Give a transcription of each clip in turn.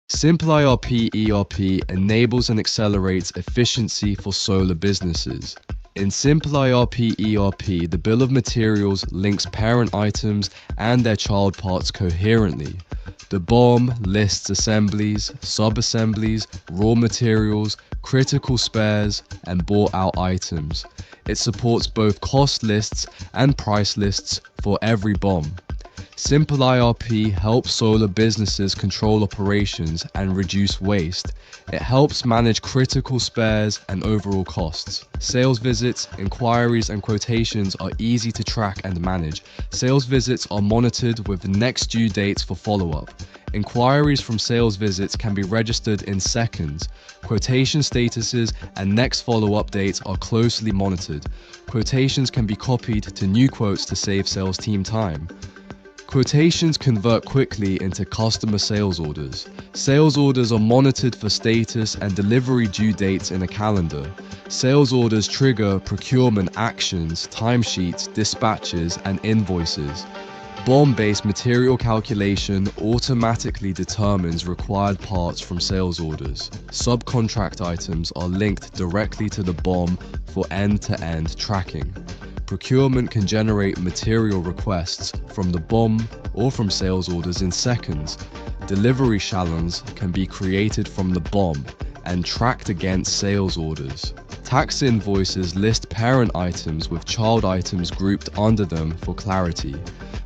simpliRP ERP enables and accelerates efficiency for solar businesses. In simpliRP ERP, the bill of materials links parent items and their child parts coherently. The BOM lists assemblies, sub-assemblies, raw materials, critical spares, and bought-out items. It supports both cost lists and price lists for every BOM. simpliRP helps solar businesses control operations and reduce waste. It helps manage critical spares and overall costs. Sales visits, inquiries, and quotations are easy to track and manage. Sales visits are monitored with the next due dates for follow-up. Inquiries from sales visits can be registered in seconds. Quotation statuses and next follow-up dates are closely monitored. Quotations can be copied to new quotes to save sales team time. Quotations convert quickly into customer sales orders. Sales orders are monitored for status and delivery due dates in a calendar. Sales orders trigger procurement actions, timesheets, dispatches, and invoices. BOM-based material calculation automatically determines required parts from sales orders. Subcontract items are linked directly to the BOM for end-to-end tracking. Procurement can generate material requests from the BOM or from sales orders in seconds. Delivery challenge can be created from the BOM and tracked against sales orders. Tax invoices list parent items with child items grouped under them for clarity.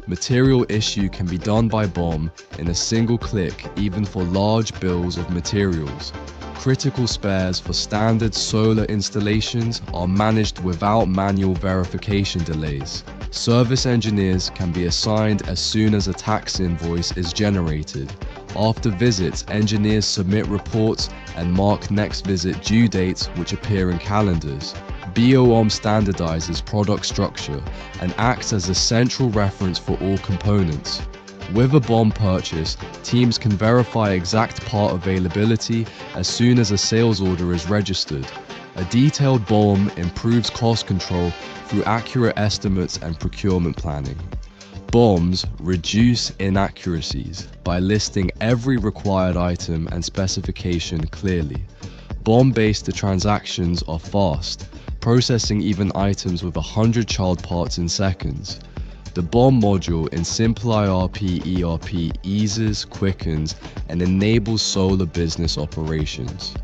Material issue can be done by BOM in a single click, even for large bills of materials. Critical spares for standard solar installations are managed without manual verification delays. Service engineers can be assigned as soon as a tax invoice is generated. After visits, engineers submit reports and mark next visit due dates, which appear in calendars. BOM standardizes product structure and acts as a central reference for all components. With a BOM purchase, teams can verify exact part availability as soon as a sales order is registered. A detailed BOM improves cost control through accurate estimates and procurement planning. BOMs reduce inaccuracies by listing every required item and specification clearly. BOM-based transactions are fast, processing even items with 100 child parts in seconds. The BOM module in simpliRP ERP eases, quickens, and enables solar business operations.